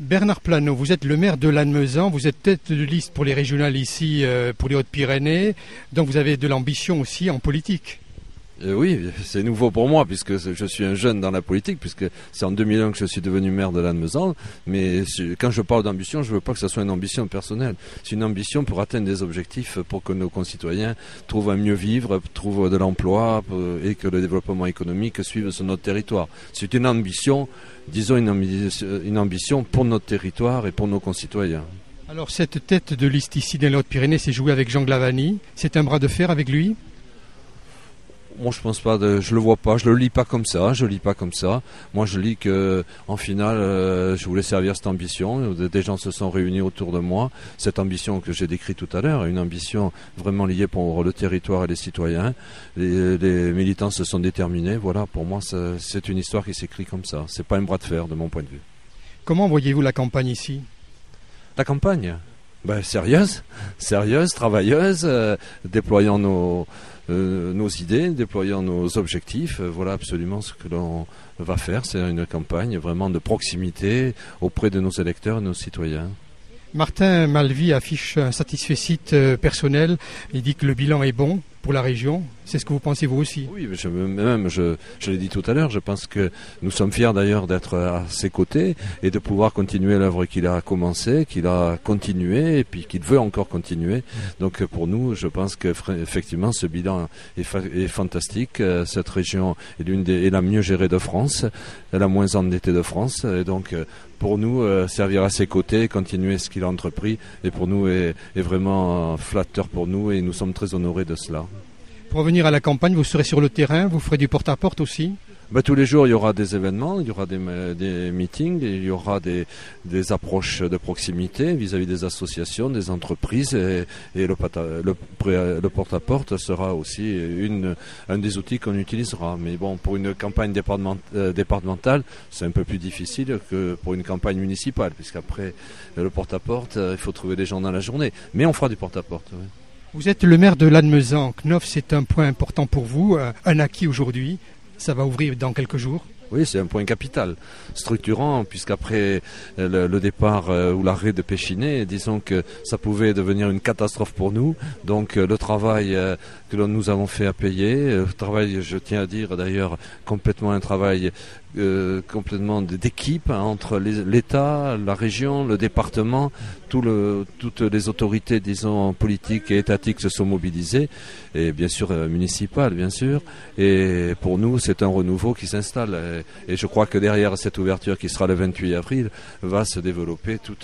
Bernard Plano, vous êtes le maire de Lannemezan, vous êtes tête de liste pour les régionales ici, pour les Hautes-Pyrénées, donc vous avez de l'ambition aussi en politique. Oui, c'est nouveau pour moi puisque je suis un jeune dans la politique, puisque c'est en 2001 que je suis devenu maire de Lannemezan. Mais quand je parle d'ambition, je ne veux pas que ce soit une ambition personnelle. C'est une ambition pour atteindre des objectifs, pour que nos concitoyens trouvent un mieux vivre, trouvent de l'emploi et que le développement économique suive sur notre territoire. C'est une ambition, disons une ambition pour notre territoire et pour nos concitoyens. Alors cette tête de liste ici dans les Hautes-Pyrénées, c'est joué avec Jean Glavany. C'est un bras de fer avec lui ? Moi, je pense pas, je le vois pas, je le lis pas comme ça, Moi, je lis que, en finale, je voulais servir cette ambition. Des gens se sont réunis autour de moi. Cette ambition que j'ai décrite tout à l'heure, une ambition vraiment liée pour le territoire et les citoyens. Les militants se sont déterminés. Voilà, pour moi, c'est une histoire qui s'écrit comme ça. C'est pas un bras de fer, de mon point de vue. Comment voyez-vous la campagne ici ? La campagne ? Sérieuse, travailleuse, déployant nos idées, déployant nos objectifs. Voilà absolument ce que l'on va faire. C'est une campagne vraiment de proximité auprès de nos électeurs et de nos citoyens. Martin Malvy affiche un satisfecit personnel. Il dit que le bilan est bon pour la région. C'est ce que vous pensez vous aussi ? Oui, mais je l'ai dit tout à l'heure, je pense que nous sommes fiers d'ailleurs d'être à ses côtés et de pouvoir continuer l'œuvre qu'il a commencée, qu'il a continué et puis qu'il veut encore continuer. Donc pour nous, je pense qu'effectivement ce bilan est fantastique. Cette région est la mieux gérée de France, la moins endettée de France. Et donc pour nous, servir à ses côtés, continuer ce qu'il a entrepris, et pour nous est vraiment flatteur pour nous et nous sommes très honorés de cela. Pour revenir à la campagne, vous serez sur le terrain, vous ferez du porte-à-porte aussi ? Tous les jours, il y aura des événements, il y aura des meetings, il y aura des approches de proximité vis-à-vis des associations, des entreprises, et le porte-à-porte sera aussi un des outils qu'on utilisera. Mais bon, pour une campagne départementale, c'est un peu plus difficile que pour une campagne municipale, puisqu'après le porte-à-porte, il faut trouver des gens dans la journée. Mais on fera du porte-à-porte, oui. Vous êtes le maire de Lannemezan. Knof, c'est un point important pour vous, un acquis aujourd'hui. Ça va ouvrir dans quelques jours. Oui, c'est un point capital, structurant, puisqu'après le départ ou l'arrêt de Péchinet, disons que ça pouvait devenir une catastrophe pour nous. Donc le travail que nous avons fait à payer, travail, je tiens à dire d'ailleurs, complètement un travail complètement d'équipe entre l'État, la région, le département, toutes les autorités, disons, politiques et étatiques se sont mobilisées, et bien sûr municipales, bien sûr. Et pour nous, c'est un renouveau qui s'installe. Et je crois que derrière cette ouverture qui sera le 28 avril, va se développer tout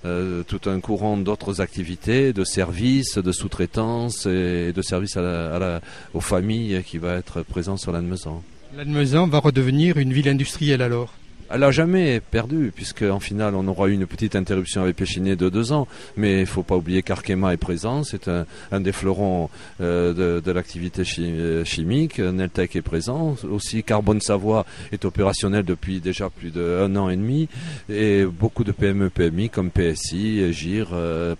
un courant d'autres activités, de services, de sous-traitance et de services aux familles qui va être présent sur Lannemezan. Lannemezan va redevenir une ville industrielle alors ? Elle n'a jamais perdu, puisqu'en finale, on aura eu une petite interruption avec Péchinet de 2 ans. Mais il ne faut pas oublier qu'Arkema est présent. C'est un des fleurons de l'activité chimique. Neltec est présent. Aussi, Carbone Savoie est opérationnel depuis déjà plus d'1 an et demi. Et beaucoup de PME, PMI comme PSI, GIR,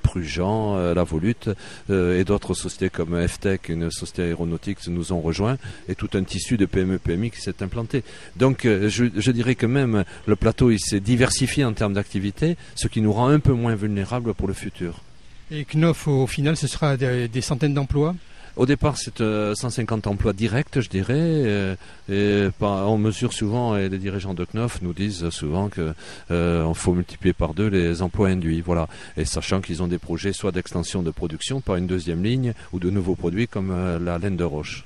Prugent, La Volute et d'autres sociétés comme FTech, une société aéronautique, nous ont rejoints. Et tout un tissu de PME, PMI qui s'est implanté. Donc, je dirais que même le plateau il s'est diversifié en termes d'activité, ce qui nous rend un peu moins vulnérables pour le futur. Et Knof, au final, ce sera des centaines d'emplois ? Au départ, c'est 150 emplois directs, je dirais. On mesure souvent, et les dirigeants de Knof nous disent souvent qu'il faut multiplier par 2 les emplois induits. Voilà. Et sachant qu'ils ont des projets soit d'extension de production par une 2e ligne ou de nouveaux produits comme la laine de roche.